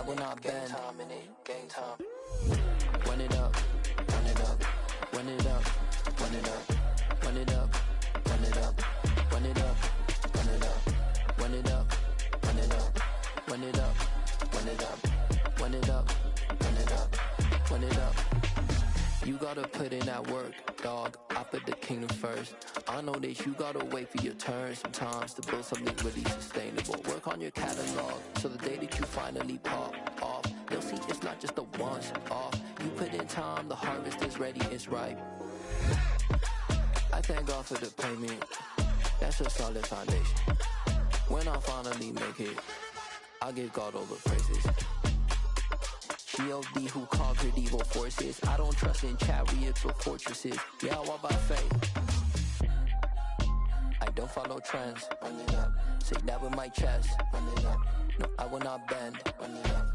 will not bend. Game time. Run it up, run it up, run it up, run it up, run it up, run it up, run it up, run it up, run it up, run it up, run it up, run it up, run it up, run it up, run it up. You gotta put in that work, dog. I put the kingdom first. I know that you gotta wait for your turn sometimes to build something really sustainable. Work on your catalog so the day that you finally pop off, they'll see it's not just a once off. You put in time, the harvest is ready, it's ripe. I thank God for the payment. That's a solid foundation. When I finally make it, I give God all the praises. G.O.D. who conquered evil forces. I don't trust in chariots or fortresses. Yeah, I walk by faith. I don't follow trends. Run it up. Say that with my chest. Run it up. No, I will not bend. Run it up.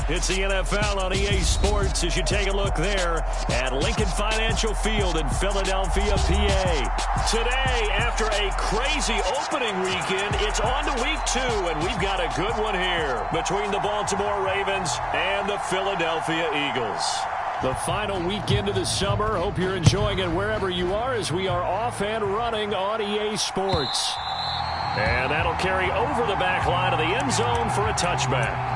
It's the NFL on EA Sports as you take a look there at Lincoln Financial Field in Philadelphia, PA. Today, after a crazy opening weekend, it's on to week 2, and we've got a good one here between the Baltimore Ravens and the Philadelphia Eagles. The final weekend of the summer. Hope you're enjoying it wherever you are as we are off and running on EA Sports. And that'll carry over the back line of the end zone for a touchback.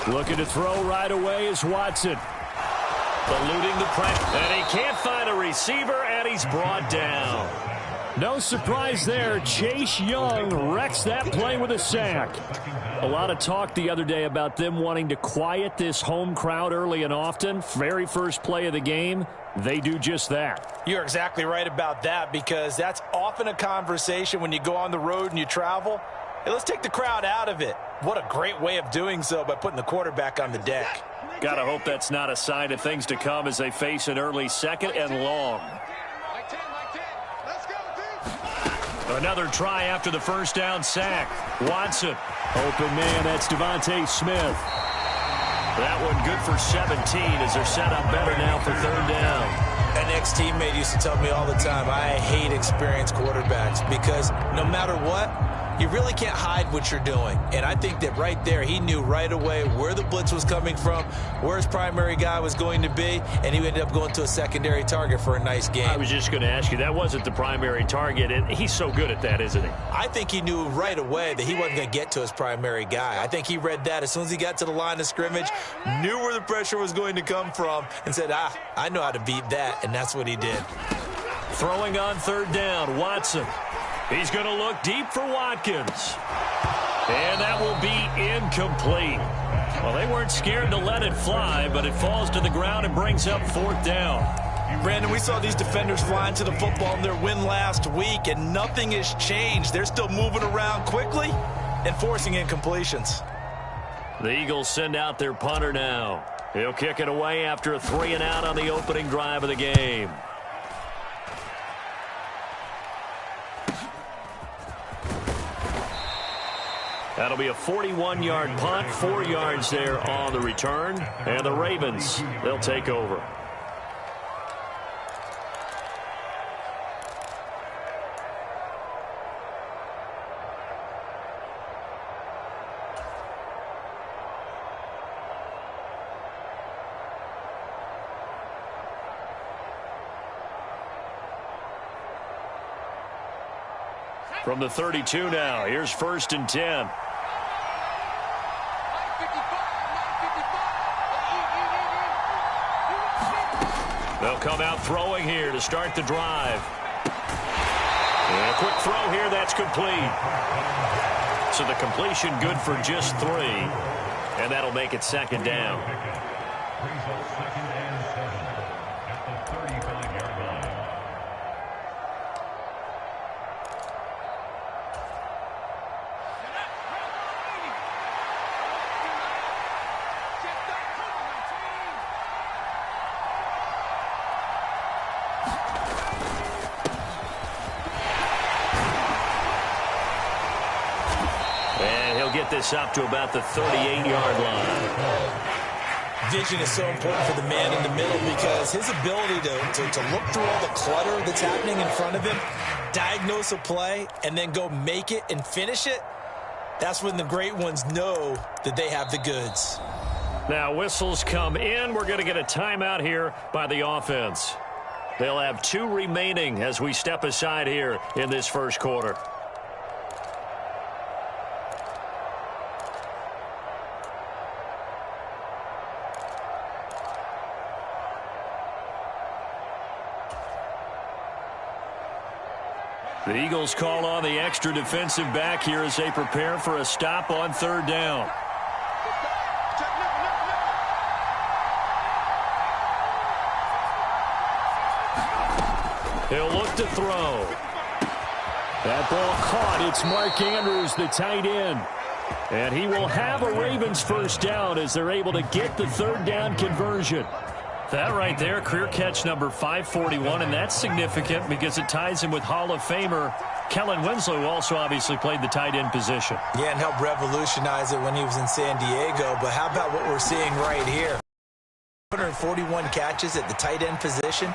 Looking to throw right away is Watson. Eluding the pressure. And he can't find a receiver, and he's brought down. No surprise there. Chase Young wrecks that play with a sack. A lot of talk the other day about them wanting to quiet this home crowd early and often. Very first play of the game, they do just that. You're exactly right about that, because that's often a conversation when you go on the road and you travel. Hey, let's take the crowd out of it. What a great way of doing so by putting the quarterback on the deck. Gotta hope that's not a sign of things to come as they face an early second and long. Another try after the first down sack. Watson. Open man, that's Devontae Smith. That one good for 17 as they're set up better now for third down. An ex-teammate used to tell me all the time, I hate experienced quarterbacks because no matter what, you really can't hide what you're doing. And I think that right there, he knew right away where the blitz was coming from, where his primary guy was going to be, and he ended up going to a secondary target for a nice game. I was just going to ask you, that wasn't the primary target, and he's so good at that, isn't he? I think he knew right away that he wasn't going to get to his primary guy. I think he read that as soon as he got to the line of scrimmage, knew where the pressure was going to come from, and said, I know how to beat that, and that's what he did. Throwing on third down, Watson. He's going to look deep for Watkins. And that will be incomplete. Well, they weren't scared to let it fly, but it falls to the ground and brings up fourth down. Brandon, we saw these defenders flying to the football in their win last week, and nothing has changed. They're still moving around quickly and forcing incompletions. The Eagles send out their punter now. He'll kick it away after a 3-and-out on the opening drive of the game. That'll be a 41-yard punt, 4 yards there on the return. And the Ravens, they'll take over. From the 32 now, here's 1st and 10. They'll come out throwing here to start the drive. And a quick throw here, that's complete. So the completion good for just 3. And that'll make it 2nd down. get this up to about the 38-yard line. Vision is so important for the man in the middle because his ability to look through all the clutter that's happening in front of him, diagnose a play, and then go make it and finish it, that's when the great ones know that they have the goods. Now whistles come in. We're going to get a timeout here by the offense. They'll have 2 remaining as we step aside here in this first quarter. The Eagles call on the extra defensive back here as they prepare for a stop on 3rd down. He'll look to throw. That ball caught. It's Mark Andrews, the tight end. And he will have a Ravens first down as they're able to get the 3rd down conversion. That right there, career catch number 541, and that's significant because it ties him with Hall of Famer Kellen Winslow, who also obviously played the tight end position. Yeah, and helped revolutionize it when he was in San Diego. But how about what we're seeing right here? 141 catches at the tight end position.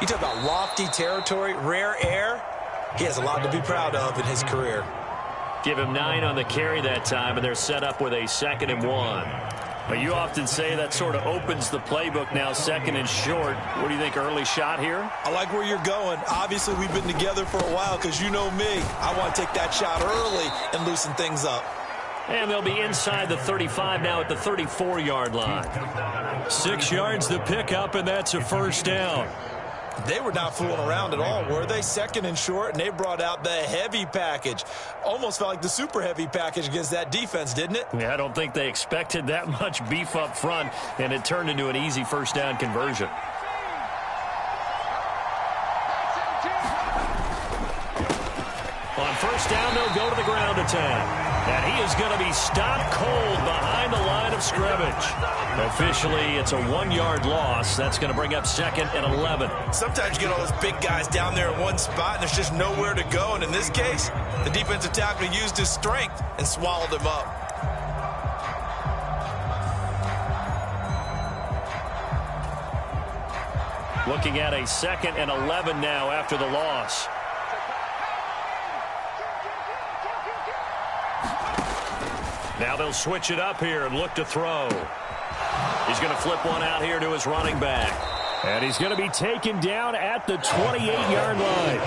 You talk about lofty territory, rare air. He has a lot to be proud of in his career. Give him 9 on the carry that time, and they're set up with a 2nd and 1. But you often say that sort of opens the playbook now, 2nd and short. What do you think, early shot here? I like where you're going. Obviously, we've been together for a while because you know me. I want to take that shot early and loosen things up. And they'll be inside the 35 now at the 34-yard line. 6 yards the pickup, and that's a first down. They were not fooling around at all, were they? 2nd and short, and they brought out the heavy package. Almost felt like the super heavy package against that defense, didn't it? Yeah, I don't think they expected that much beef up front, and it turned into an easy first down conversion. On first down, they'll go to the ground attack. And he is going to be stopped cold behind the line of scrimmage. Officially, it's a 1-yard loss. That's going to bring up 2nd and 11. Sometimes you get all those big guys down there in one spot, and there's just nowhere to go. And in this case, the defensive tackle used his strength and swallowed him up. Looking at a 2nd and 11 now after the loss. Now they'll switch it up here and look to throw. He's going to flip one out here to his running back. And he's going to be taken down at the 28-yard line.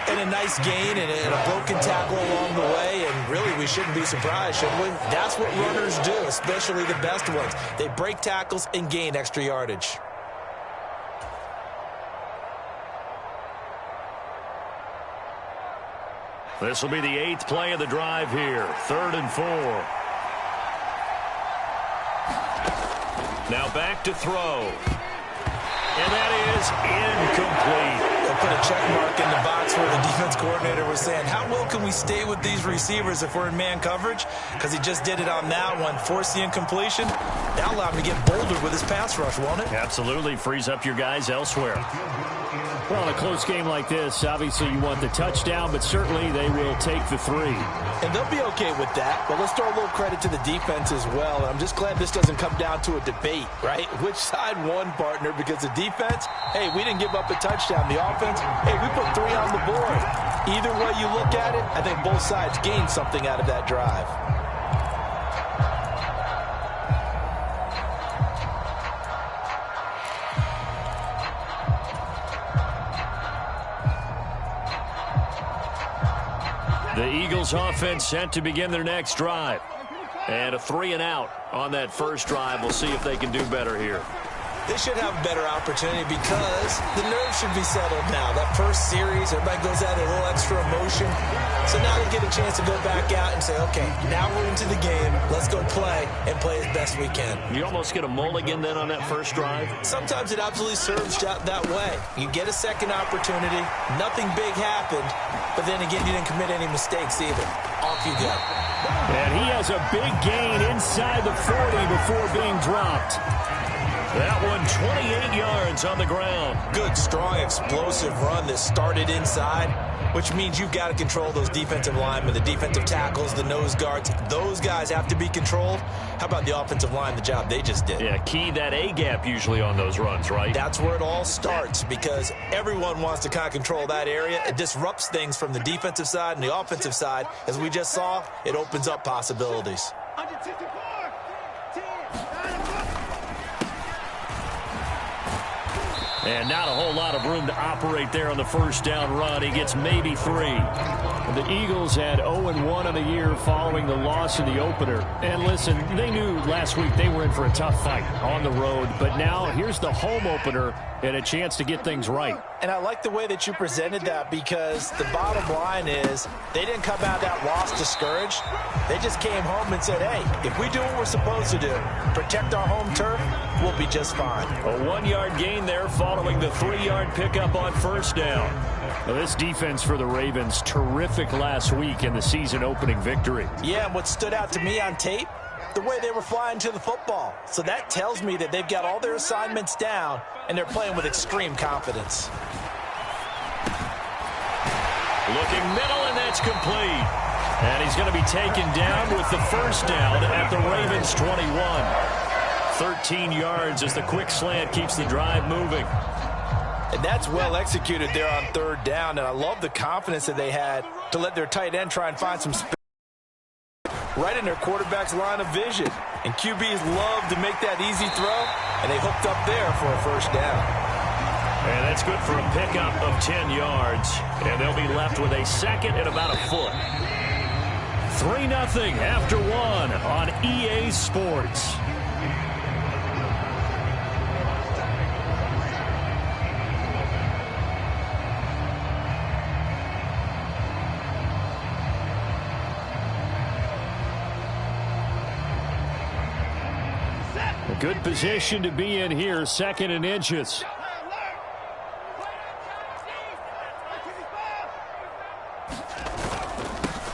And a nice gain and a broken tackle along the way. And really, we shouldn't be surprised, should we? That's what runners do, especially the best ones. They break tackles and gain extra yardage. This will be the 8th play of the drive here. 3rd and 4. Now back to throw. And that is incomplete. They'll put a check mark in the box where the defense coordinator was saying, how well can we stay with these receivers if we're in man coverage? Because he just did it on that one. Force the incompletion. That'll allow him to get bolder with his pass rush, won't it? Absolutely. Frees up your guys elsewhere. Well, in a close game like this, obviously you want the touchdown, but certainly they will take the 3. And they'll be okay with that, but let's throw a little credit to the defense as well. I'm just glad this doesn't come down to a debate, right? Which side won, partner? Because the defense, hey, we didn't give up a touchdown. The offense, hey, we put 3 on the board. Either way you look at it, I think both sides gained something out of that drive. The Eagles offense set to begin their next drive. And a 3 and out on that first drive. We'll see if they can do better here. They should have a better opportunity because the nerves should be settled now. That first series, everybody goes out a little extra emotion. So now they get a chance to go back out and say, okay, now we're into the game. Let's go play and play as best we can. You almost get a mulligan then on that first drive? Sometimes it absolutely serves that way. You get a second opportunity. Nothing big happened. But then again, you didn't commit any mistakes either. Off you go. And he has a big gain inside the 40 before being dropped. That one 28 yards on the ground. Good, strong, explosive run that started inside. which means you've got to control those defensive linemen, the defensive tackles, the nose guards. Those guys have to be controlled. How about the offensive line, the job they just did? Yeah, key that A-gap usually on those runs, right? That's where it all starts, because everyone wants to kind of control that area. It disrupts things from the defensive side and the offensive side. As we just saw, it opens up possibilities. And not a whole lot of room to operate there on the first down run. He gets maybe 3. The Eagles had 0-1 on the year following the loss in the opener. And listen, they knew last week they were in for a tough fight on the road. But now here's the home opener and a chance to get things right. And I like the way that you presented that, because the bottom line is they didn't come out of that loss discouraged. They just came home and said, hey, if we do what we're supposed to do, protect our home turf, we'll be just fine. A 1-yard gain there following the 3-yard pickup on first down. Now, this defense for the Ravens, terrific last week in the season-opening victory. Yeah, and what stood out to me on tape, the way they were flying to the football. So that tells me that they've got all their assignments down, and they're playing with extreme confidence. Looking middle, and that's complete. And he's going to be taken down with the first down at the Ravens' 21. 13 yards as the quick slant keeps the drive moving. And that's well executed there on third down, and I love the confidence that they had to let their tight end try and find some space right in their quarterback's line of vision. And QBs love to make that easy throw, and they hooked up there for a first down. And that's good for a pickup of 10 yards. And they'll be left with a second and about a foot. 3-0 after 1 on EA Sports. A good position to be in here, 2nd and inches.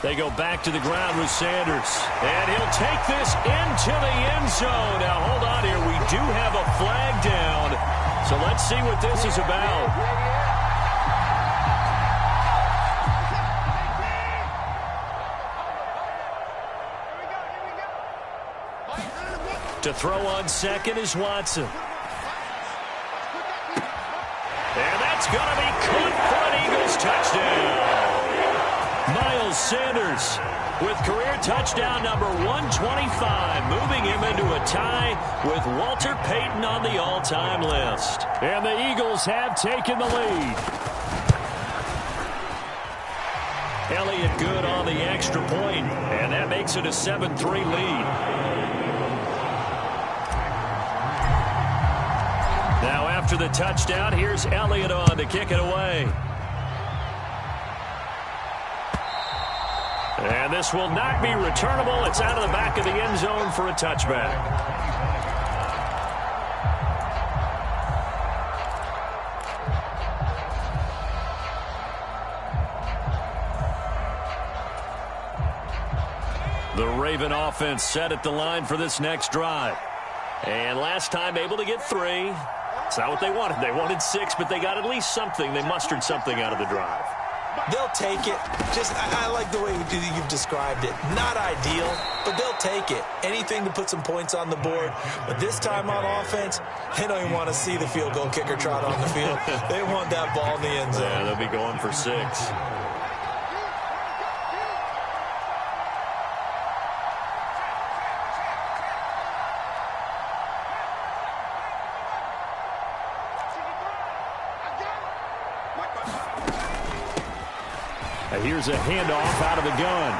They go back to the ground with Sanders. And he'll take this into the end zone. Now, hold on here. We do have a flag down. So let's see what this is about. To throw on second is Watson. And that's going to be caught for an Eagles touchdown. Miles Sanders with career touchdown number 125, moving him into a tie with Walter Payton on the all-time list. And the Eagles have taken the lead. Elliott good on the extra point, and that makes it a 7-3 lead. Now after the touchdown, here's Elliott on to kick it away. And this will not be returnable. It's out of the back of the end zone for a touchback. The Raven offense set at the line for this next drive. And last time able to get 3. It's not what they wanted. They wanted 6, but they got at least something. They mustered something out of the drive. They'll take it. I like the way you've described it. Not ideal, but they'll take it. Anything to put some points on the board. But this time on offense, they don't even want to see the field goal kicker trot on the field. They want that ball in the end zone. Yeah, they'll be going for 6. Here's a handoff out of the gun.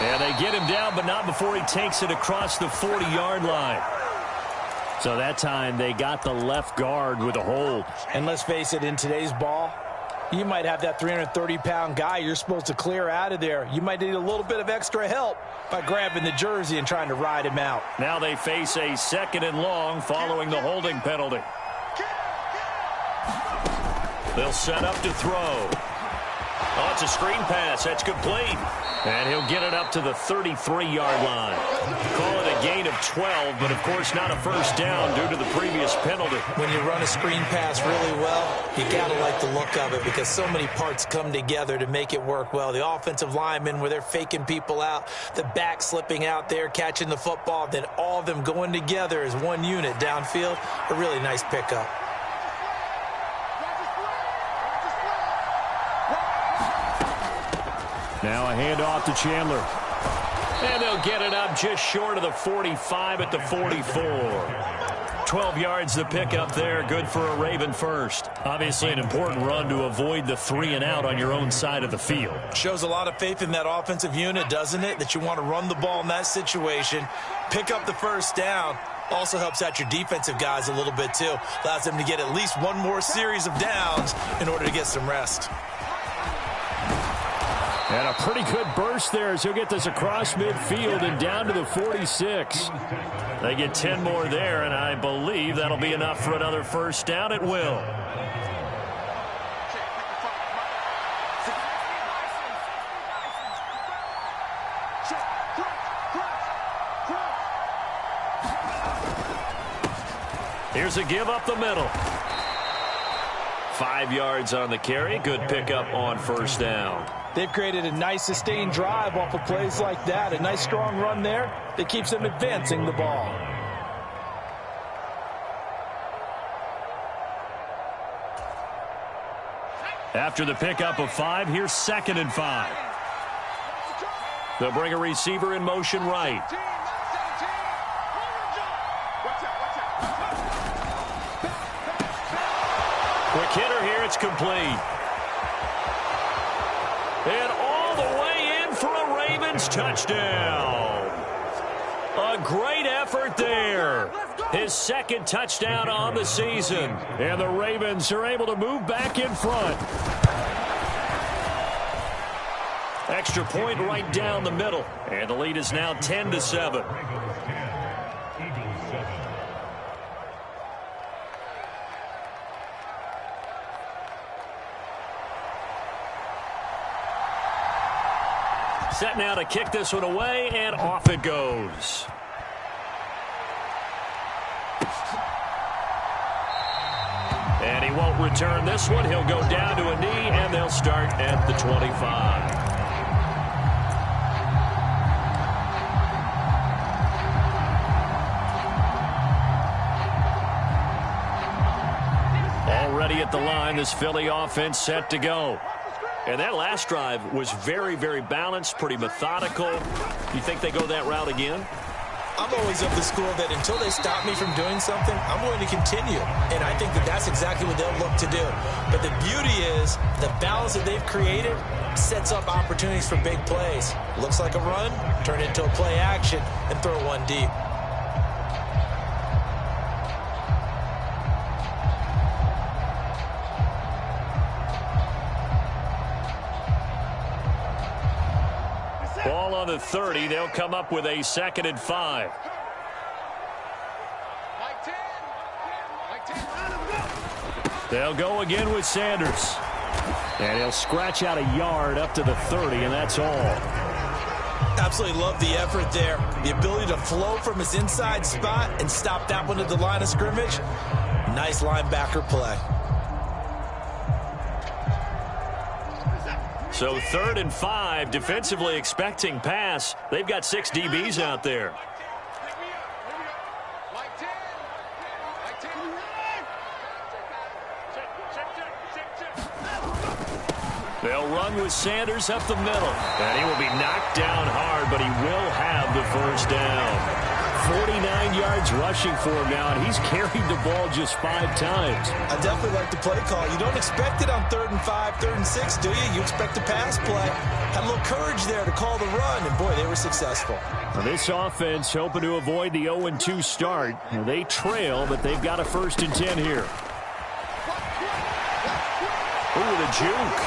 And they get him down, but not before he takes it across the 40-yard line. So that time they got the left guard with a hold. And let's face it, in today's ball, you might have that 330-pound guy you're supposed to clear out of there. You might need a little bit of extra help by grabbing the jersey and trying to ride him out. Now they face a 2nd and long following the holding penalty. They'll set up to throw. Oh, it's a screen pass. That's complete. And he'll get it up to the 33-yard line. Call it a gain of 12, but of course not a first down due to the previous penalty. When you run a screen pass really well, you got to like the look of it because so many parts come together to make it work well. The offensive linemen where they're faking people out, the back slipping out there, catching the football, then all of them going together as one unit downfield. A really nice pickup. Now a handoff to Chandler. And they'll get it up just short of the 45 at the 44. 12 yards the pickup there. Good for a Raven first. Obviously an important run to avoid the 3 and out on your own side of the field. Shows a lot of faith in that offensive unit, doesn't it? That you want to run the ball in that situation. Pick up the first down. Also helps out your defensive guys a little bit too. Allows them to get at least one more series of downs in order to get some rest. And a pretty good burst there as he'll get this across midfield and down to the 46. They get 10 more there, and I believe that'll be enough for another first down. It will. Here's a give up the middle. 5 yards on the carry. Good pickup on first down. They've created a nice sustained drive off of plays like that. A nice strong run there that keeps them advancing the ball. After the pickup of 5, here's 2nd and 5. They'll bring a receiver in motion right. Quick hitter here, it's complete. And all the way in for a Ravens touchdown. A great effort there. His 2nd touchdown on the season. And the Ravens are able to move back in front. Extra point right down the middle. And the lead is now 10-7. Set now to kick this one away, and off it goes. And he won't return this one. He'll go down to a knee, and they'll start at the 25. Already at the line, this Philly offense set to go. And that last drive was very, very balanced, pretty methodical. You think they go that route again? I'm always of the school that until they stop me from doing something, I'm going to continue. And I think that that's exactly what they'll look to do. But the beauty is the balance that they've created sets up opportunities for big plays. Looks like a run, turn it into a play action, and throw one deep. Ball on the 30. They'll come up with a 2nd and 5. They'll go again with Sanders. And he'll scratch out a yard up to the 30, and that's all. Absolutely love the effort there. The ability to flow from his inside spot and stop that one at the line of scrimmage. Nice linebacker play. So 3rd and 5, defensively expecting pass. They've got 6 DBs out there. They'll run with Sanders up the middle. And he will be knocked down hard, but he will have the first down. 49 yards rushing for him now, and he's carried the ball just 5 times. I definitely like the play call. You don't expect it on 3rd and 5, 3rd and 6, do you? You expect a pass play. Had a little courage there to call the run, and boy, they were successful. Now this offense hoping to avoid the 0-2 start. They trail, but they've got a 1st and 10 here. Ooh, the juke.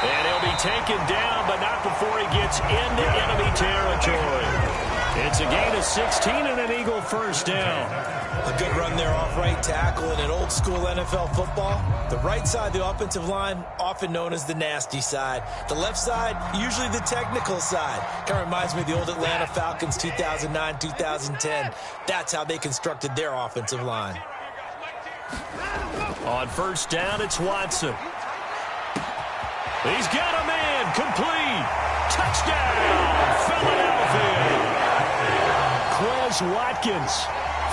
And he'll be taken down, but not before he gets into enemy territory. It's a gain of 16 and an Eagle first down. A good run there off right tackle in an old school NFL football. The right side of the offensive line, often known as the nasty side. The left side, usually the technical side. Kind of reminds me of the old Atlanta Falcons 2009, 2010. That's how they constructed their offensive line. On first down, it's Watson. He's got a man, complete. Touchdown, Philadelphia. Quez Watkins,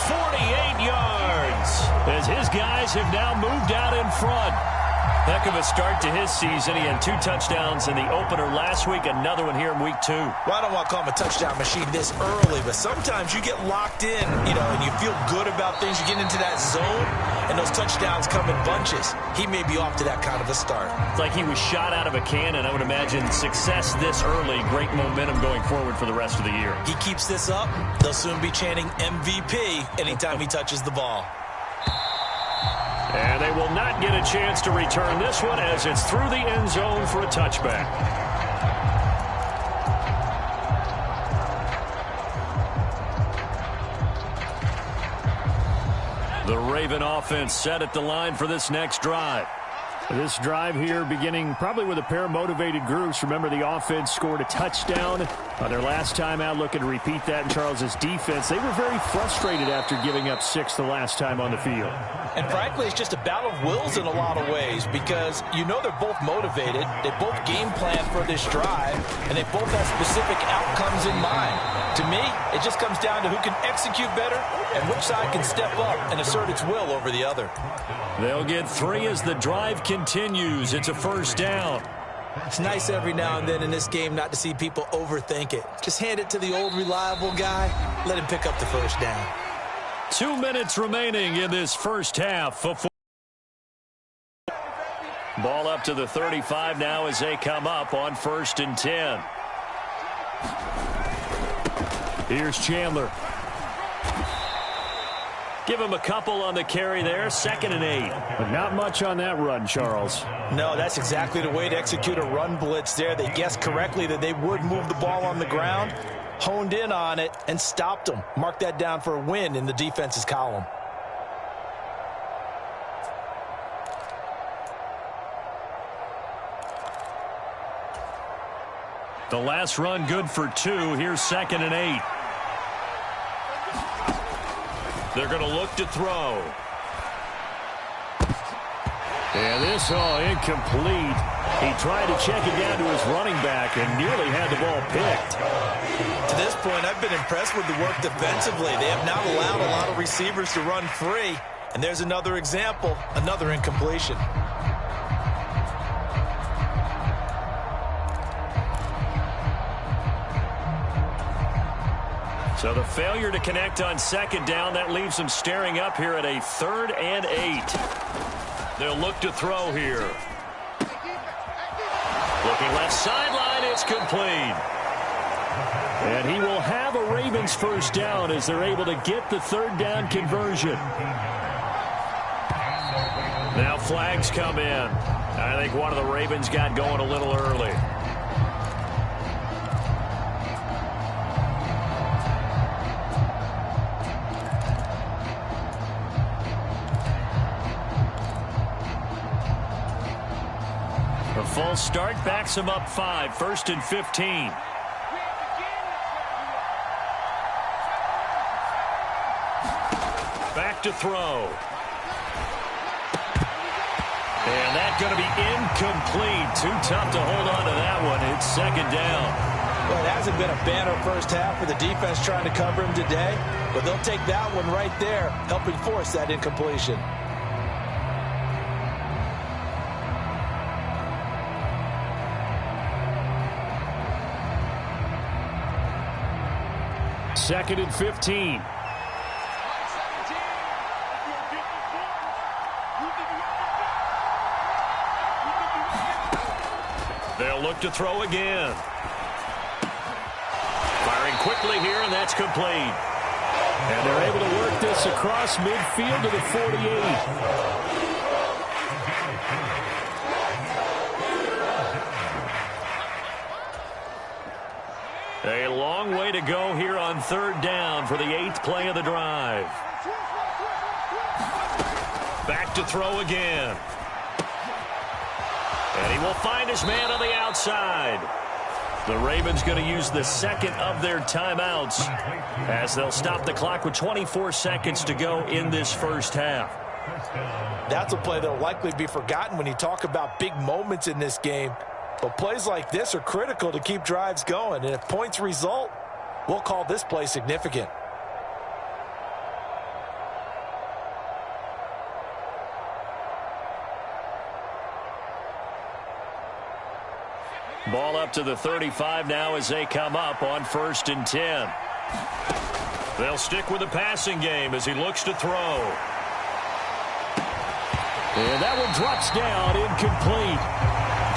48 yards, as his guys have now moved out in front. Heck of a start to his season. He had 2 touchdowns in the opener last week, another one here in week 2. Well, I don't want to call him a touchdown machine this early, but sometimes you get locked in, and you feel good about things. You get into that zone, and those touchdowns come in bunches. He may be off to that kind of a start. It's like he was shot out of a cannon. I would imagine success this early, great momentum going forward for the rest of the year. He keeps this up, they'll soon be chanting MVP anytime he touches the ball. And they will not get a chance to return this one as it's through the end zone for a touchback. The Raven offense set at the line for this next drive. This drive here beginning probably with a pair of motivated groups. Remember, the offense scored a touchdown on their last time out, looking to repeat that in Charles's defense. They were very frustrated after giving up 6 the last time on the field. And frankly, it's just a battle of wills in a lot of ways because they're both motivated. They both game plan for this drive, and they both have specific outcomes in mind. To me, it just comes down to who can execute better and which side can step up and assert its will over the other. They'll get 3 as the drive continues. It's a first down. It's nice every now and then in this game not to see people overthink it. Just hand it to the old reliable guy. Let him pick up the first down. 2 minutes remaining in this first half. Ball up to the 35 now as they come up on 1st and 10. Here's Chandler. Give him a couple on the carry there. 2nd and 8. But not much on that run, Charles. No, that's exactly the way to execute a run blitz there. They guessed correctly that they would move the ball on the ground, honed in on it, and stopped them. Mark that down for a win in the defense's column. The last run good for 2. Here's 2nd and 8. They're going to look to throw. And this all incomplete. He tried to check it down to his running back and nearly had the ball picked. To this point, I've been impressed with the work defensively. They have not allowed a lot of receivers to run free. And there's another example, another incompletion. So the failure to connect on 2nd down, that leaves them staring up here at a 3rd and 8. They'll look to throw here. Looking left sideline, it's complete. And he will have a Ravens first down as they're able to get the 3rd down conversion. Now flags come in. I think one of the Ravens got going a little early. A false start backs him up 5. 1st and 15. Back to throw. And that's going to be incomplete. Too tough to hold on to that one. It's 2nd down. Well, it hasn't been a banner first half for the defense trying to cover him today, but they'll take that one right there, helping force that incompletion. Second and 15. They'll look to throw again. Firing quickly here, and that's complete. And they're able to work this across midfield to the 48. A long way to go here on third down for the 8th play of the drive. Back to throw again. And he will find his man on the outside. The Ravens going to use the second of their timeouts as they'll stop the clock with 24 seconds to go in this first half. That's a play that will likely be forgotten when you talk about big moments in this game. But plays like this are critical to keep drives going. And if points result, we'll call this play significant. Ball up to the 35 now as they come up on 1st and 10. They'll stick with the passing game as he looks to throw. And that one drops down, incomplete.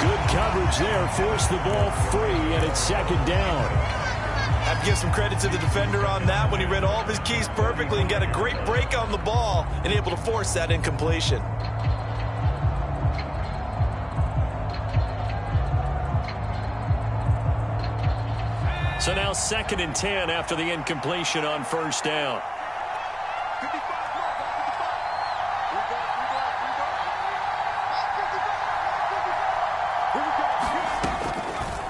Good coverage there, forced the ball free, and it's 2nd down. I have to give some credit to the defender on that when he read all of his keys perfectly and got a great break on the ball and able to force that incompletion. So now 2nd and 10 after the incompletion on 1st down.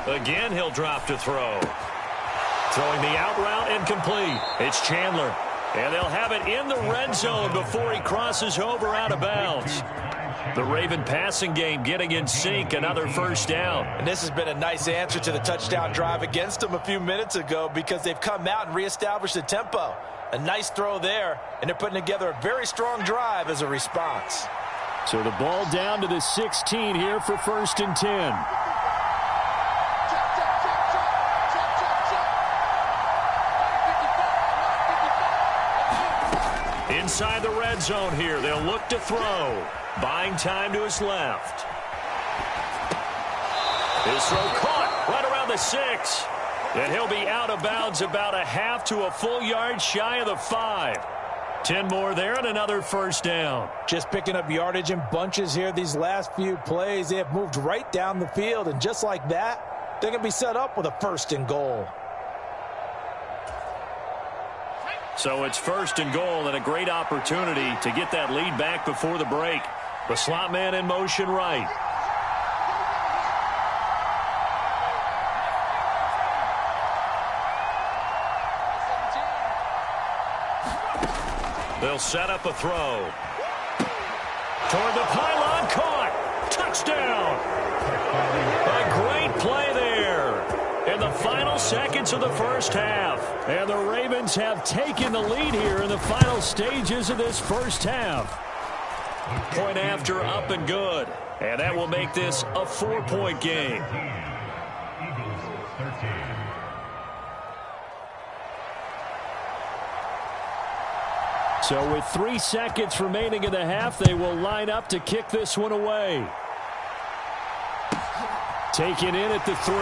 Again, he'll drop to throw. Throwing the out route incomplete. It's Chandler. And they'll have it in the red zone before he crosses over out of bounds. The Raven passing game getting in sync, another 1st down. And this has been a nice answer to the touchdown drive against them a few minutes ago because they've come out and reestablished the tempo. A nice throw there, and they're putting together a very strong drive as a response. So the ball down to the 16 here for 1st and 10. Inside the red zone here, they'll look to throw. Buying time to his left. His throw caught right around the 6. And he'll be out of bounds about a half to a full yard shy of the 5. 10 more there and another 1st down. Just picking up yardage in bunches here these last few plays. They have moved right down the field, and just like that, they're going to be set up with a 1st and goal. So it's 1st and goal and a great opportunity to get that lead back before the break. The slot man in motion right. They'll set up a throw. Toward the pylon, caught. Touchdown. A great play there in the final seconds of the first half. And the Ravens have taken the lead here in the final stages of this first half. Point after up and good. And that will make this a 4-point game. So with 3 seconds remaining in the half, they will line up to kick this one away. Taken in at the 3.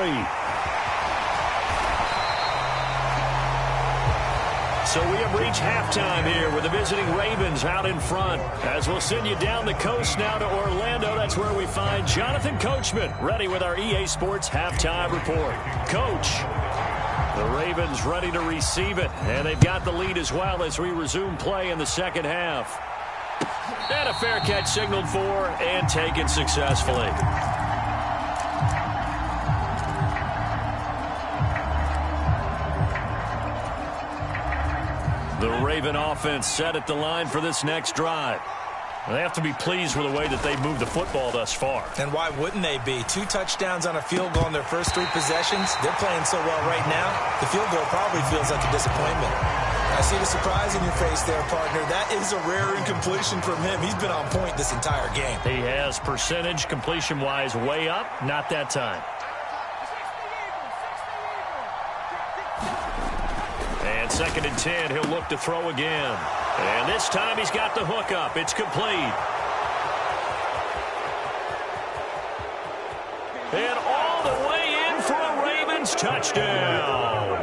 So we have reached halftime here with the visiting Ravens out in front. As we'll send you down the coast now to Orlando, that's where we find Jonathan Coachman ready with our EA Sports Halftime Report. Coach, the Ravens ready to receive it, and they've got the lead as well as we resume play in the second half. And a fair catch signaled for and taken successfully. The Raven offense set at the line for this next drive. They have to be pleased with the way that they've moved the football thus far. And why wouldn't they be? 2 touchdowns on a field goal in their first 3 possessions. They're playing so well right now, the field goal probably feels like a disappointment. I see the surprise in your face there, partner. That is a rare incompletion from him. He's been on point this entire game. He has percentage completion-wise way up. Not that time. And 2nd and 10, he'll look to throw again. And this time he's got the hook up. It's complete. And all the way in for a Ravens touchdown.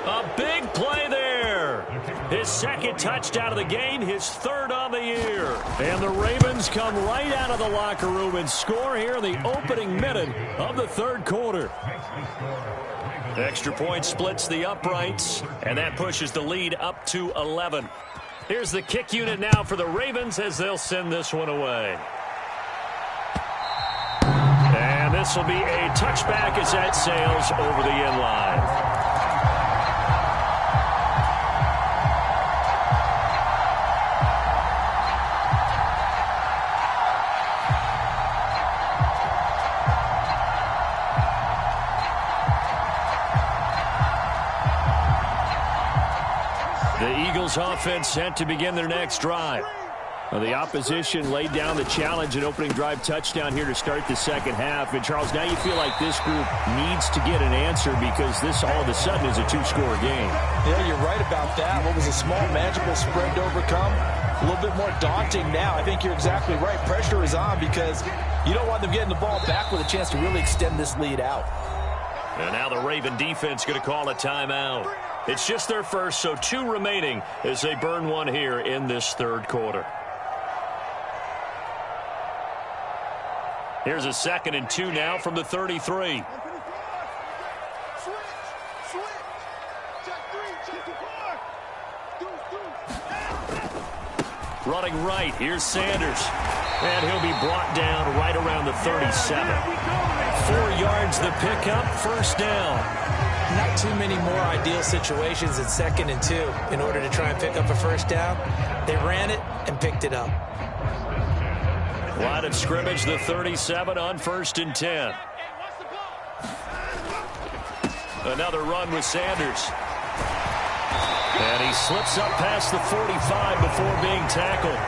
A big play there. His 2nd touchdown of the game, his 3rd on the year. And the Ravens come right out of the locker room and score here in the opening minute of the 3rd quarter. Extra point splits the uprights, and that pushes the lead up to 11. Here's the kick unit now for the Ravens as they'll send this one away. And this will be a touchback as that sails over the end line. The Eagles offense set to begin their next drive. Well, the opposition laid down the challenge, an opening drive touchdown here to start the second half. And, Charles, now you feel like this group needs to get an answer because this all of a sudden is a two-score game. Yeah, you're right about that. What was a small, manageable spread to overcome? A little bit more daunting now. I think you're exactly right. Pressure is on because you don't want them getting the ball back with a chance to really extend this lead out. And now the Raven defense going to call a timeout. It's just their first, so 2 remaining as they burn one here in this third quarter. Here's a 2nd and 2 now from the 33. Running right, here's Sanders. And he'll be brought down right around the 37. 4 yards the pickup, first down. Not too many more ideal situations at 2nd and 2 in order to try and pick up a first down. They ran it and picked it up. Line of scrimmage, the 37 on 1st and 10. Another run with Sanders. And he slips up past the 45 before being tackled.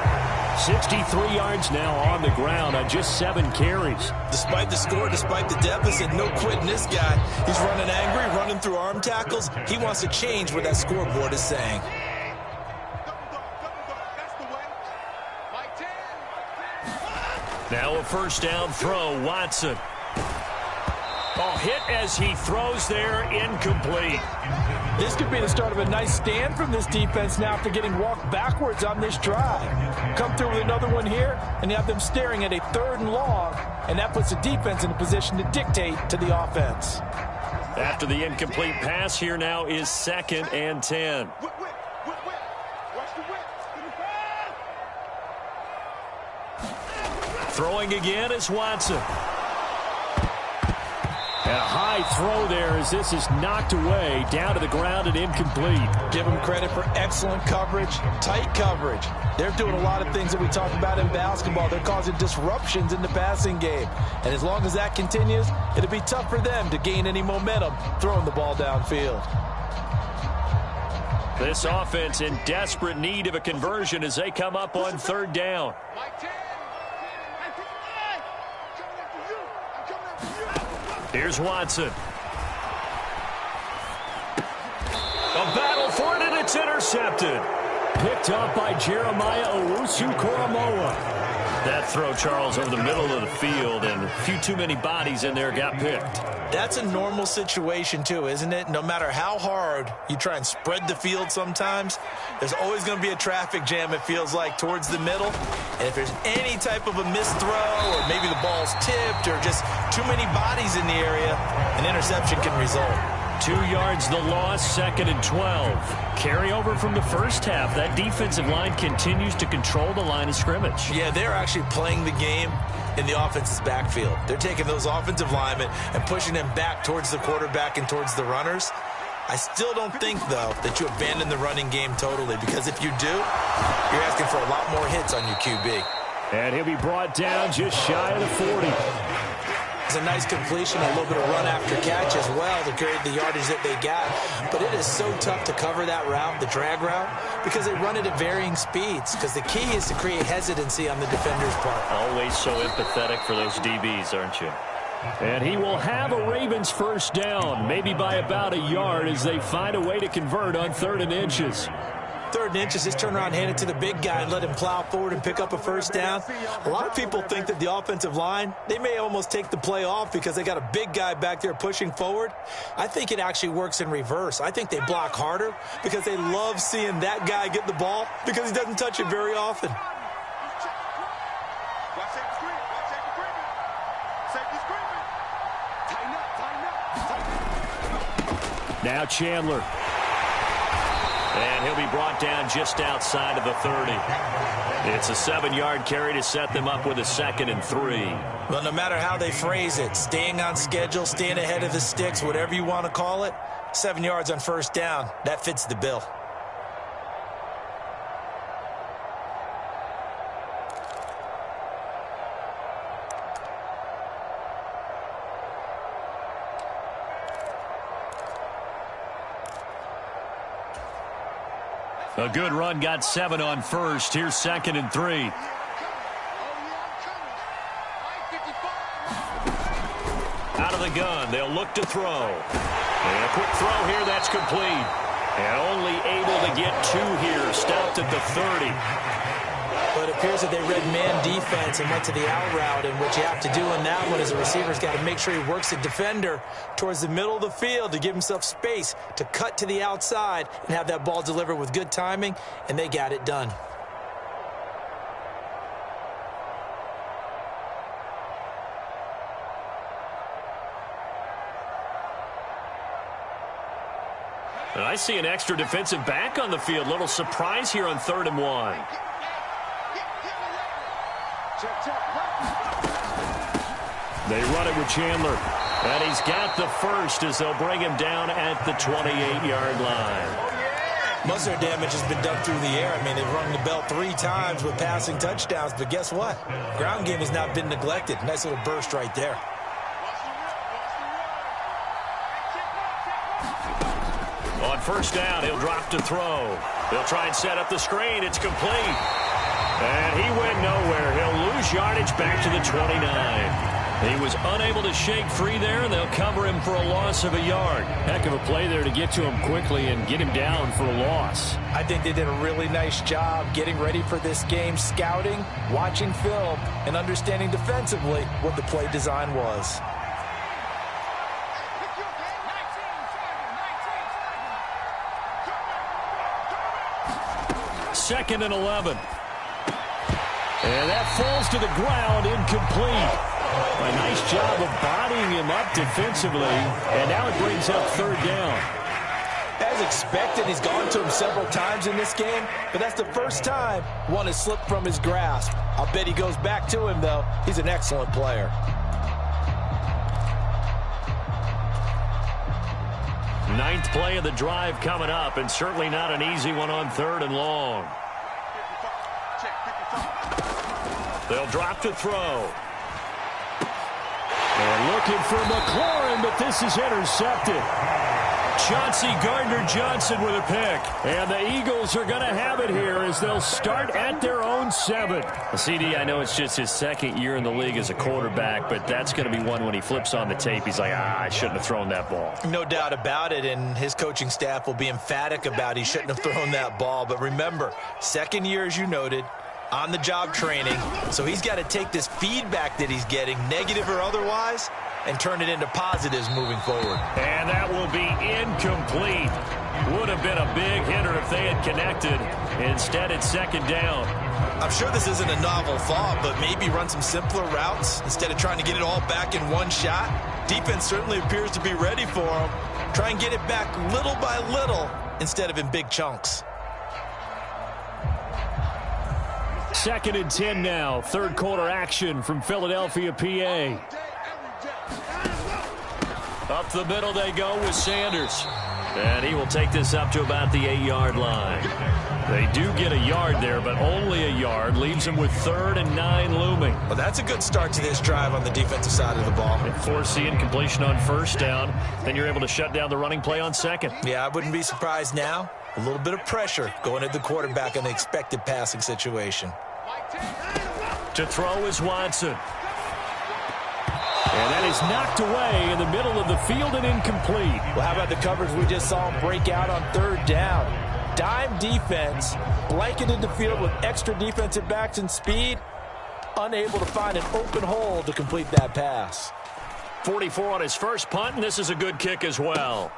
63 yards now on the ground on just 7 carries. Despite the score, despite the deficit, no quitting this guy. He's running angry, running through arm tackles. He wants to change what that scoreboard is saying. Now a first down throw, Watson. Oh, hit as he throws there, incomplete. This could be the start of a nice stand from this defense now after getting walked backwards on this drive. Come through with another one here, and you have them staring at a 3rd and long, and that puts the defense in a position to dictate to the offense. After the incomplete pass, here now is 2nd and 10. Throwing again is Watson. And a high throw there as this is knocked away, down to the ground and incomplete. Give them credit for excellent coverage, tight coverage. They're doing a lot of things that we talk about in basketball. They're causing disruptions in the passing game. And as long as that continues, it'll be tough for them to gain any momentum throwing the ball downfield. This offense in desperate need of a conversion as they come up on 3rd down. Here's Watson. A battle for it, and it's intercepted. Picked up by Jeremiah Owusu-Koramoah. That throw, Charles, over the middle of the field, and a few too many bodies in there got picked. That's a normal situation, too, isn't it? No matter how hard you try and spread the field sometimes, there's always going to be a traffic jam, it feels like, towards the middle. And if there's any type of a missed throw or maybe the ball's tipped or just too many bodies in the area, an interception can result. 2 yards the loss, 2nd and 12. Carryover from the first half. That defensive line continues to control the line of scrimmage. Yeah, they're actually playing the game in the offense's backfield. They're taking those offensive linemen and pushing them back towards the quarterback and towards the runners. I still don't think, though, that you abandon the running game totally, because if you do, you're asking for a lot more hits on your QB. And he'll be brought down just shy of the 40. It's a nice completion, a little bit of run after catch as well to create the yardage that they got. But it is so tough to cover that route, the drag route, because they run it at varying speeds. Because the key is to create hesitancy on the defender's part. Always so empathetic for those DBs, aren't you? And he will have a Ravens first down, maybe by about a yard as they find a way to convert on 3rd and inches. 3rd and inches, just turn around, hand it to the big guy and let him plow forward and pick up a first down. A lot of people think that the offensive line, they may almost take the play off because they got a big guy back there pushing forward. I think it actually works in reverse. I think they block harder because they love seeing that guy get the ball because he doesn't touch it very often. Now Chandler. And he'll be brought down just outside of the 30. It's a 7-yard carry to set them up with a 2nd and 3. Well, no matter how they phrase it, staying on schedule, staying ahead of the sticks, whatever you want to call it, 7 yards on first down, that fits the bill. A good run, got 7 on first. Here's 2nd and 3. Out of the gun, they'll look to throw. And a quick throw here, that's complete. And only able to get 2 here, stopped at the 30. But it appears that they read man defense and went to the out route, and what you have to do in that one is the receiver's got to make sure he works the defender towards the middle of the field to give himself space to cut to the outside and have that ball delivered with good timing, and they got it done. And I see an extra defensive back on the field. Little surprise here on 3rd and 1. They run it with Chandler. And he's got the first as they'll bring him down at the 28-yard line. Most of their damage has been done through the air. I mean, they've rung the bell 3 times with passing touchdowns, but guess what? Ground game has not been neglected. Nice little burst right there. On first down, he'll drop to throw. They'll try and set up the screen. It's complete. And he went nowhere. He'll lose yardage back to the 29. He was unable to shake free there, and they'll cover him for a loss of a yard. Heck of a play there to get to him quickly and get him down for a loss. I think they did a really nice job getting ready for this game, scouting, watching film, and understanding defensively what the play design was. Second and 11. And that falls to the ground, incomplete. A nice job of bodying him up defensively, and now it brings up 3rd down. As expected, he's gone to him several times in this game, but that's the first time one has slipped from his grasp. I'll bet he goes back to him, though. He's an excellent player. Ninth play of the drive coming up, and certainly not an easy one on 3rd and long. They'll drop to throw. And looking for McLaurin, but this is intercepted. Chauncey Gardner-Johnson with a pick. And the Eagles are going to have it here as they'll start at their own 7. CD, I know it's just his 2nd year in the league as a quarterback, but that's going to be one when he flips on the tape. He's like, I shouldn't have thrown that ball. No doubt about it, and his coaching staff will be emphatic about he shouldn't have thrown that ball. But remember, 2nd year, as you noted, on-the-job training, so he's got to take this feedback that he's getting, negative or otherwise, and turn it into positives moving forward. And that will be incomplete. Would have been a big hitter if they had connected. Instead, it's 2nd down. I'm sure this isn't a novel thought, but maybe run some simpler routes instead of trying to get it all back in one shot. Defense certainly appears to be ready for him. Try and get it back little by little instead of in big chunks. 2nd and 10 now. 3rd quarter action from Philadelphia, PA. Up the middle they go with Sanders. And he will take this up to about the 8-yard line. They do get a yard there, but only a yard. Leaves them with 3rd and 9 looming. Well, that's a good start to this drive on the defensive side of the ball. And force the incompletion on first down. Then you're able to shut down the running play on 2nd. Yeah, I wouldn't be surprised now. A little bit of pressure going at the quarterback in the expected passing situation. To throw is Watson. And that is knocked away in the middle of the field and incomplete. Well, how about the coverage we just saw him break out on 3rd down? Dime defense, blanketed the field with extra defensive backs and speed, unable to find an open hole to complete that pass. 44 on his first punt, and this is a good kick as well.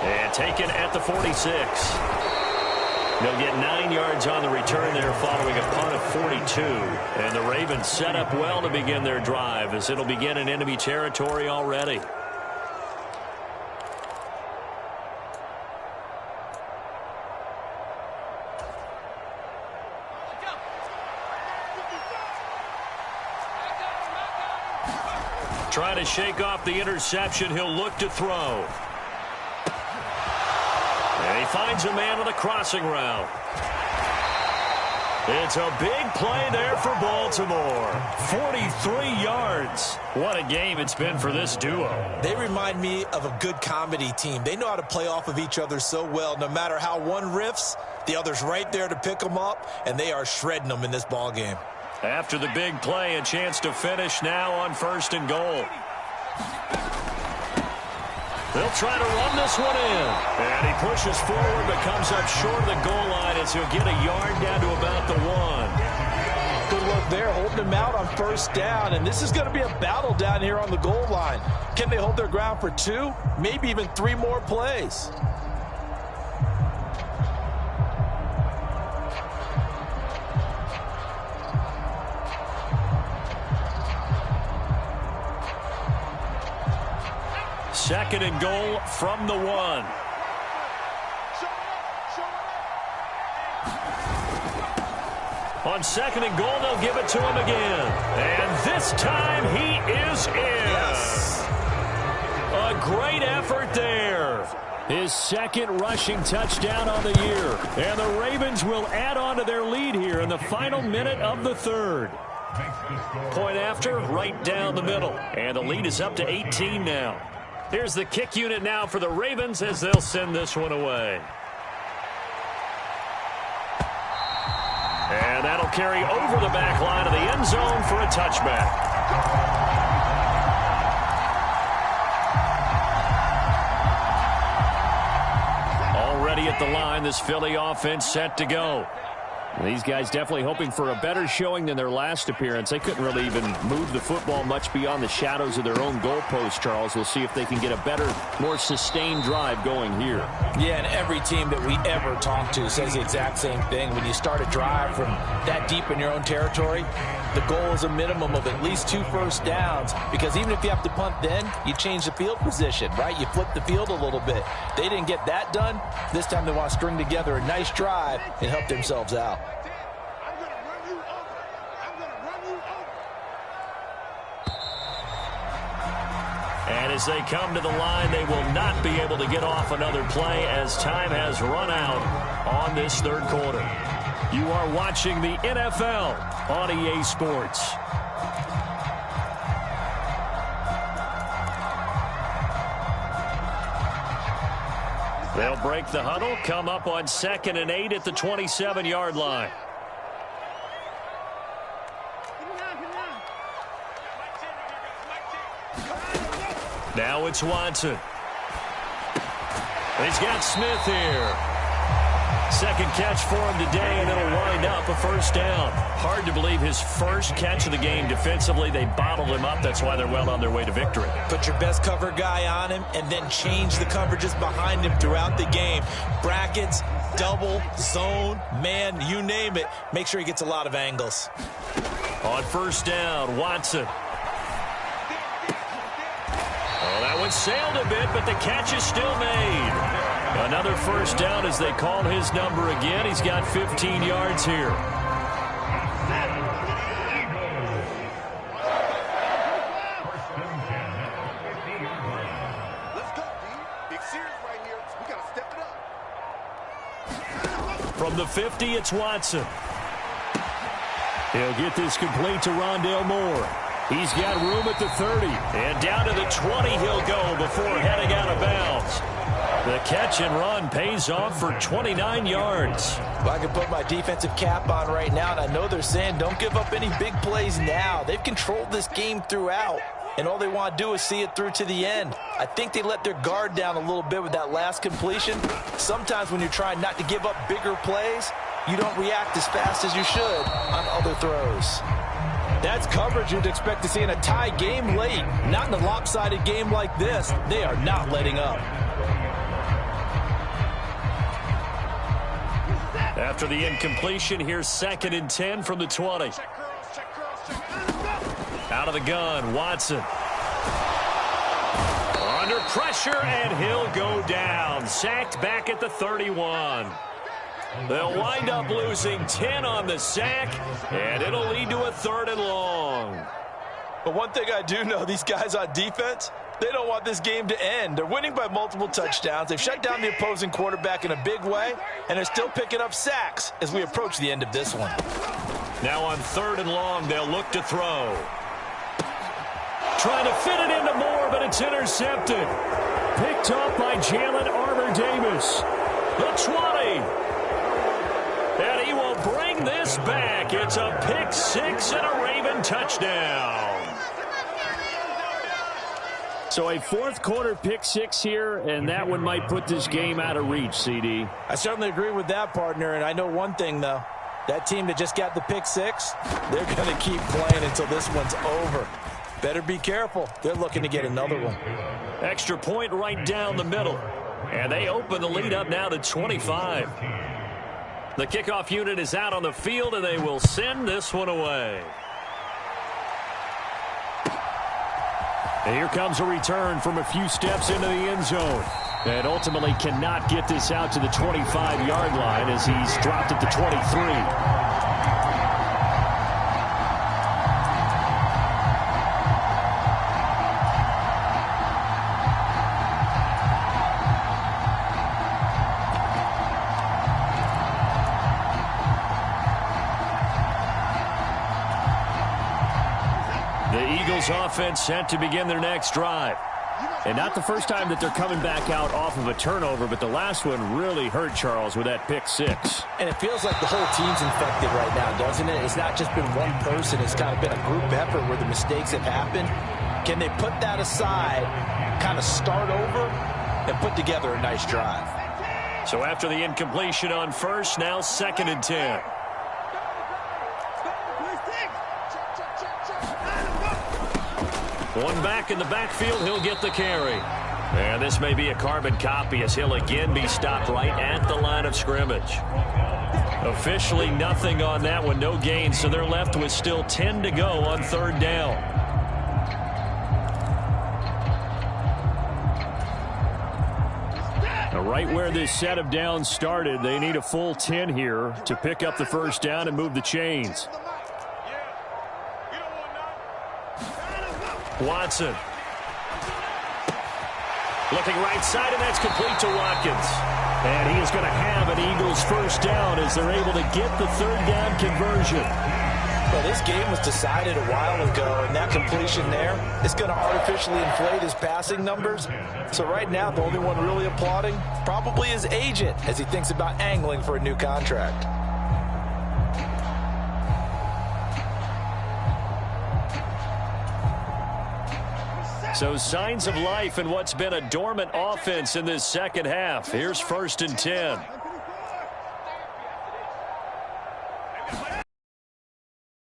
And taken at the 46. They'll get 9 yards on the return there following a punt of 42. And the Ravens set up well to begin their drive as it'll begin in enemy territory already. try to shake off the interception. He'll look to throw. And he finds a man on the crossing route. It's a big play there for Baltimore. 43 yards. What a game it's been for this duo. They remind me of a good comedy team. They know how to play off of each other so well. No matter how one riffs, the other's right there to pick them up, and they are shredding them in this ball game. After the big play, a chance to finish now on 1st and goal. They'll try to run this one in. And he pushes forward but comes up short of the goal line as he'll get a yard down to about the 1. Good work there, holding him out on 1st down. And this is going to be a battle down here on the goal line. Can they hold their ground for 2, maybe even 3 more plays? Second and goal from the 1. On 2nd and goal, they'll give it to him again. And this time he is in. Yes. A great effort there. His 2nd rushing touchdown on the year. And the Ravens will add on to their lead here in the final minute of the 3rd. Point after, right down the middle. And the lead is up to 18 now. Here's the kick unit now for the Ravens as they'll send this one away. And that'll carry over the back line of the end zone for a touchback. Already at the line, this Philly offense set to go. These guys definitely hoping for a better showing than their last appearance. They couldn't really even move the football much beyond the shadows of their own goalpost, Charles. We'll see if they can get a better, more sustained drive going here. Yeah, and every team that we ever talk to says the exact same thing. When you start a drive from that deep in your own territory, the goal is a minimum of at least 2 first downs, because even if you have to punt then, you change the field position, right? You flip the field a little bit. They didn't get that done. This time they want to string together a nice drive and help themselves out. And as they come to the line, they will not be able to get off another play as time has run out on this 3rd quarter. You are watching the NFL on EA Sports. They'll break the huddle, come up on 2nd and 8 at the 27-yard line. Now it's Watson. He's got Smith here. 2nd catch for him today, and it'll wind up a 1st down. Hard to believe his 1st catch of the game defensively. They bottled him up. That's why they're well on their way to victory. Put your best cover guy on him and then change the coverages behind him throughout the game. Brackets, double, zone, man, you name it. Make sure he gets a lot of angles. On 1st down, Watson. Oh, that one sailed a bit, but the catch is still made. Another 1st down as they call his number again. He's got 15 yards here. From the 50, it's Watson. He'll get this complete to Rondale Moore. He's got room at the 30. And down to the 20 he'll go before heading out of bounds. The catch and run pays off for 29 yards. Well, I can put my defensive cap on right now, and I know they're saying don't give up any big plays now. They've controlled this game throughout, and all they want to do is see it through to the end. I think they let their guard down a little bit with that last completion. Sometimes when you're trying not to give up bigger plays, you don't react as fast as you should on other throws. That's coverage you'd expect to see in a tie game late. Not in a lopsided game like this. They are not letting up. After the incompletion, here's 2nd and 10 from the 20. Out of the gun, Watson. Under pressure, and he'll go down. Sacked back at the 31. They'll wind up losing 10 on the sack, and it'll lead to a 3rd and long. But one thing I do know, these guys on defense, they don't want this game to end. They're winning by multiple touchdowns. They've shut down the opposing quarterback in a big way, and they're still picking up sacks as we approach the end of this one. Now on 3rd and long, they'll look to throw. Trying to fit it into Moore, but it's intercepted. Picked up by Jalen Armour-Davis. The 20. And he will bring this back. It's a pick 6 and a Raven touchdown. So a 4th quarter pick 6 here, and that one might put this game out of reach, CD. I certainly agree with that, partner, and I know one thing, though. That team that just got the pick 6, they're going to keep playing until this one's over. Better be careful. They're looking to get another one. Extra point right down the middle. And they open the lead up now to 25. The kickoff unit is out on the field, and they will send this one away. And here comes a return from a few steps into the end zone. And ultimately cannot get this out to the 25-yard line as he's dropped at the 23. Offense set to begin their next drive. And not the first time that they're coming back out off of a turnover, but the last one really hurt Charles with that pick 6. And it feels like the whole team's infected right now, doesn't it? It's not just been one person. It's kind of been a group effort where the mistakes have happened. Can they put that aside, kind of start over, and put together a nice drive? So after the incompletion on 1st, now 2nd and 10. One back in the backfield, he'll get the carry. And this may be a carbon copy as he'll again be stopped right at the line of scrimmage. Officially nothing on that one, no gain, so they're left with still 10 to go on 3rd down. Now, right where this set of downs started, they need a full 10 here to pick up the 1st down and move the chains. Watson. Looking right side, and that's complete to Watkins. And he is going to have an Eagles 1st down as they're able to get the 3rd down conversion. Well, this game was decided a while ago, and that completion there is going to artificially inflate his passing numbers. So right now, the only one really applauding probably his agent as he thinks about angling for a new contract. So signs of life in what's been a dormant offense in this 2nd half. Here's 1st and 10.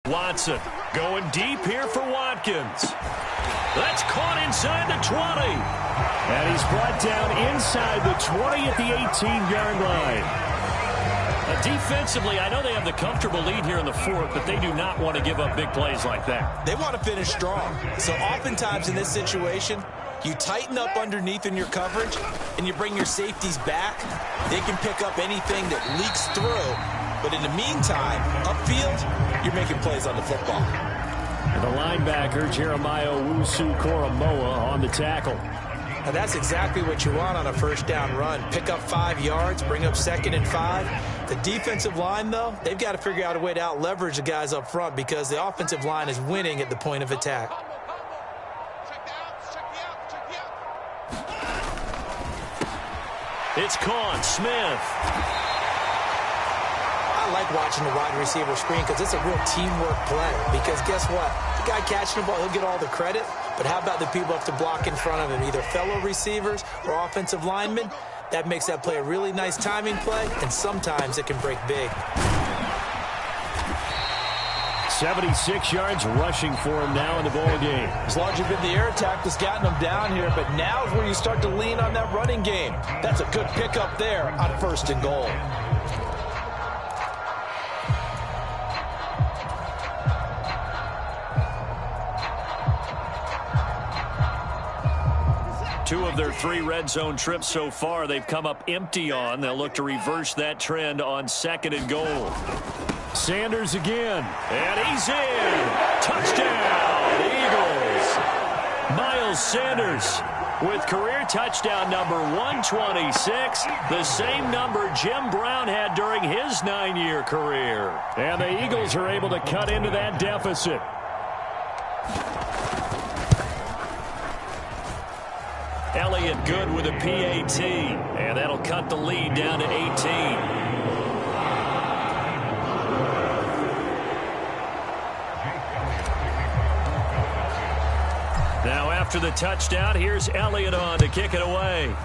Watson going deep here for Watkins. That's caught inside the 20. And he's brought down inside the 20 at the 18-yard line. Defensively, I know they have the comfortable lead here in the 4th, but they do not want to give up big plays like that. They want to finish strong. So oftentimes in this situation, you tighten up underneath in your coverage, and you bring your safeties back. They can pick up anything that leaks through. But in the meantime, upfield, you're making plays on the football. And the linebacker, Jeremiah Owusu-Koramoah, on the tackle. Now that's exactly what you want on a 1st down run. Pick up 5 yards, bring up 2nd and 5. The defensive line, though, they've got to figure out a way to out-leverage the guys up front because the offensive line is winning at the point of attack. It's caught. Smith. I like watching the wide receiver screen because it's a real teamwork play. Because guess what? The guy catching the ball, he'll get all the credit. But how about the people have to block in front of him, either fellow receivers or offensive linemen? That makes that play a really nice timing play, and sometimes it can break big. 76 yards rushing for him now in the ball game. As long as you've been the air attack that's gotten him down here, but now is where you start to lean on that running game. That's a good pickup there on 1st and goal. Two of their 3 red zone trips so far, they've come up empty on. They'll look to reverse that trend on 2nd and goal. Sanders again. And he's in. Touchdown, Eagles. Miles Sanders with career touchdown number 126, the same number Jim Brown had during his 9-year career. And the Eagles are able to cut into that deficit. Elliott good with a PAT, and that'll cut the lead down to 18. Now after the touchdown, here's Elliott on to kick it away.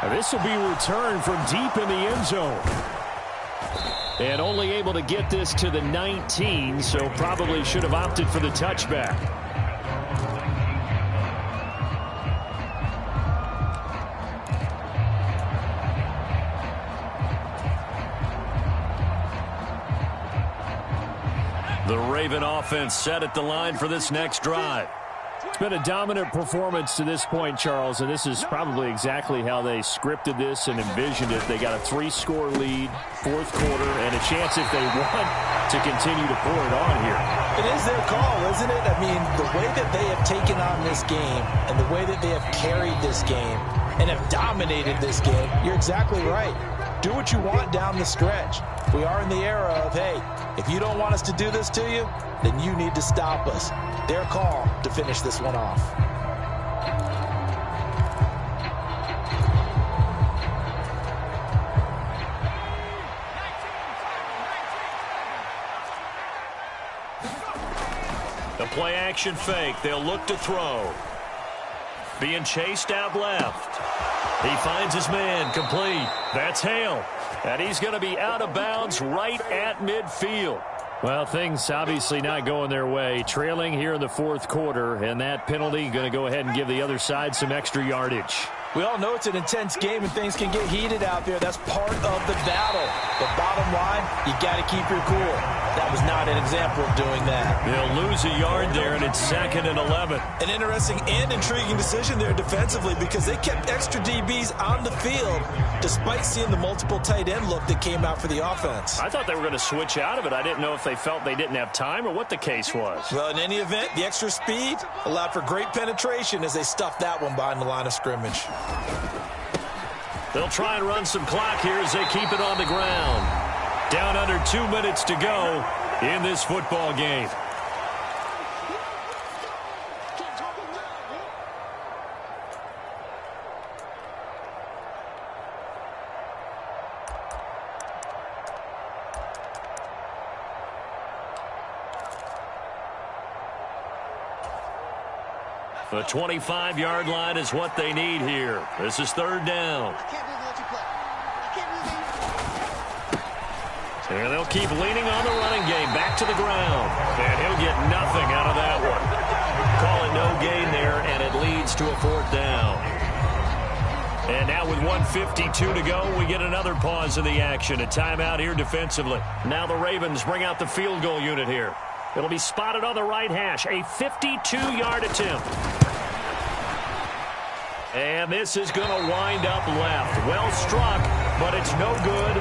And this will be returned from deep in the end zone. And only able to get this to the 19, so probably should have opted for the touchback. The Raven offense set at the line for this next drive. It's been a dominant performance to this point, Charles, and this is probably exactly how they scripted this and envisioned it. They got a 3-score lead, fourth quarter, and a chance if they want to continue to pour it on here. It is their call, isn't it? I mean, the way that they have taken on this game and the way that they have carried this game and have dominated this game, you're exactly right. Do what you want down the stretch. We are in the era of, hey, if you don't want us to do this to you, then you need to stop us. Their call to finish this one off. The play action fake. They'll look to throw. Being chased out left. He finds his man complete. That's Hale. And he's going to be out of bounds right at midfield. Well, things obviously not going their way. Trailing here in the fourth quarter, and that penalty going to go ahead and give the other side some extra yardage. We all know it's an intense game and things can get heated out there. That's part of the battle. But bottom line, you got to keep your cool. That was not an example of doing that. They'll lose a yard there, and it's 2nd and 11. An interesting and intriguing decision there defensively because they kept extra DBs on the field despite seeing the multiple tight end look that came out for the offense. I thought they were going to switch out of it. I didn't know if they felt they didn't have time or what the case was. Well, in any event, the extra speed allowed for great penetration as they stuffed that one behind the line of scrimmage. They'll try and run some clock here as they keep it on the ground. Down under 2 minutes to go in this football game. The 25-yard line is what they need here. This is 3rd down. And they'll keep leaning on the running game. Back to the ground. And he'll get nothing out of that one. Call it no gain there, and it leads to a 4th down. And now with 1:52 to go, we get another pause in the action. A timeout here defensively. Now the Ravens bring out the field goal unit here. It'll be spotted on the right hash. A 52-yard attempt. And this is going to wind up left. Well struck, but it's no good.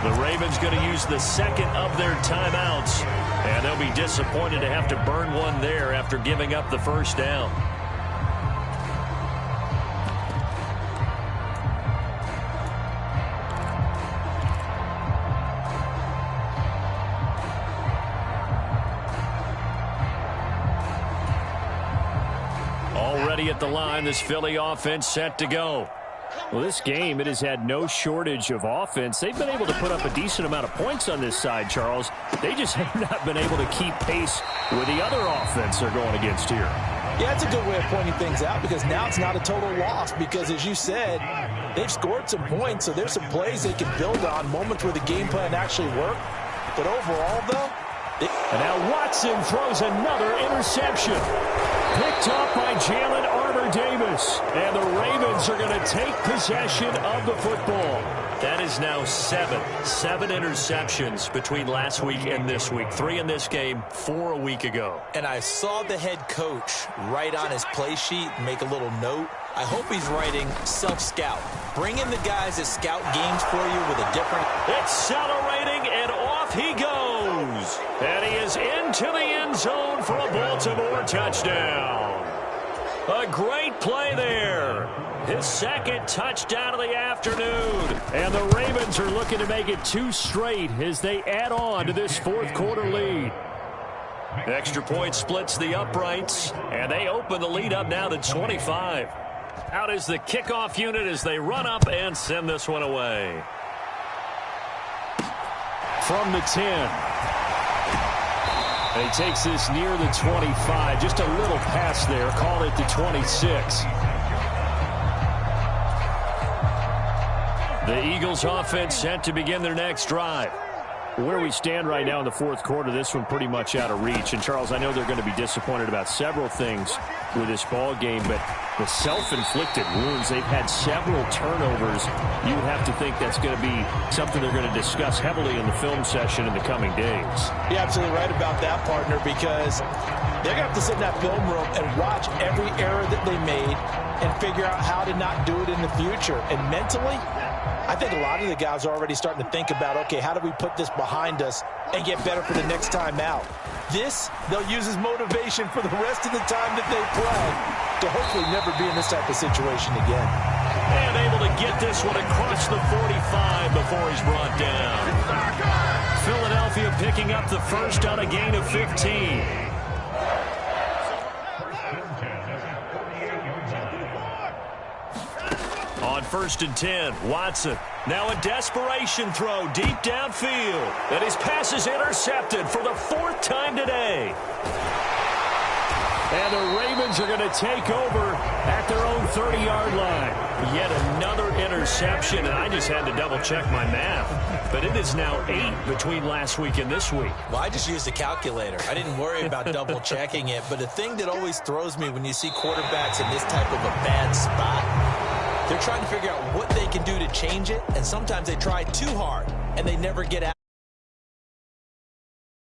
The Ravens going to use the 2nd of their timeouts. And they'll be disappointed to have to burn one there after giving up the 1st down. Already at the line, this Philly offense set to go. Well, this game, it has had no shortage of offense. They've been able to put up a decent amount of points on this side, Charles. They just have not been able to keep pace with the other offense they're going against here. Yeah, it's a good way of pointing things out because now it's not a total loss because, as you said, they've scored some points, so there's some plays they can build on, moments where the game plan actually worked. But overall, though, and now Watson throws another interception. Picked up by Jalen Armour-Davis. And the Ravens are going to take possession of the football. That is now 7 interceptions between last week and this week. 3 in this game, 4 a week ago. And I saw the head coach write on his play sheet, make a little note. I hope he's writing self-scout. Bring in the guys that scout games for you with a different... Accelerating, and off he goes. throws. And he is into the end zone for a Baltimore touchdown. A great play there. His second touchdown of the afternoon. And the Ravens are looking to make it 2 straight as they add on to this fourth quarter lead. Extra point splits the uprights, and they open the lead up now to 25. Out is the kickoff unit as they run up and send this one away. From the 10. And he takes this near the 25. Just a little pass there. Call it the 26. The Eagles offense set to begin their next drive. Where we stand right now in the fourth quarter, this one pretty much out of reach. And, Charles, I know they're going to be disappointed about several things with this ball game, but the self-inflicted wounds, they've had several turnovers. You would have to think that's going to be something they're going to discuss heavily in the film session in the coming days. You're absolutely right about that, partner, because they're going to have to sit in that film room and watch every error that they made and figure out how to not do it in the future. And mentally, I think a lot of the guys are already starting to think about, okay, how do we put this behind us and get better for the next time out? This, they'll use as motivation for the rest of the time that they play to hopefully never be in this type of situation again. And able to get this one across the 45 before he's brought down. Philadelphia picking up the first on a gain of 15. On 1st and 10, Watson. Now a desperation throw deep downfield. And his pass is intercepted for the 4th time today. And the Ravens are going to take over at their own 30-yard line. Yet another interception, and I just had to double-check my math. But it is now 8 between last week and this week. Well, I just used a calculator. I didn't worry about double-checking it. But the thing that always throws me when you see quarterbacks in this type of a bad spot, they're trying to figure out what they can do to change it, and sometimes they try too hard, and they never get out.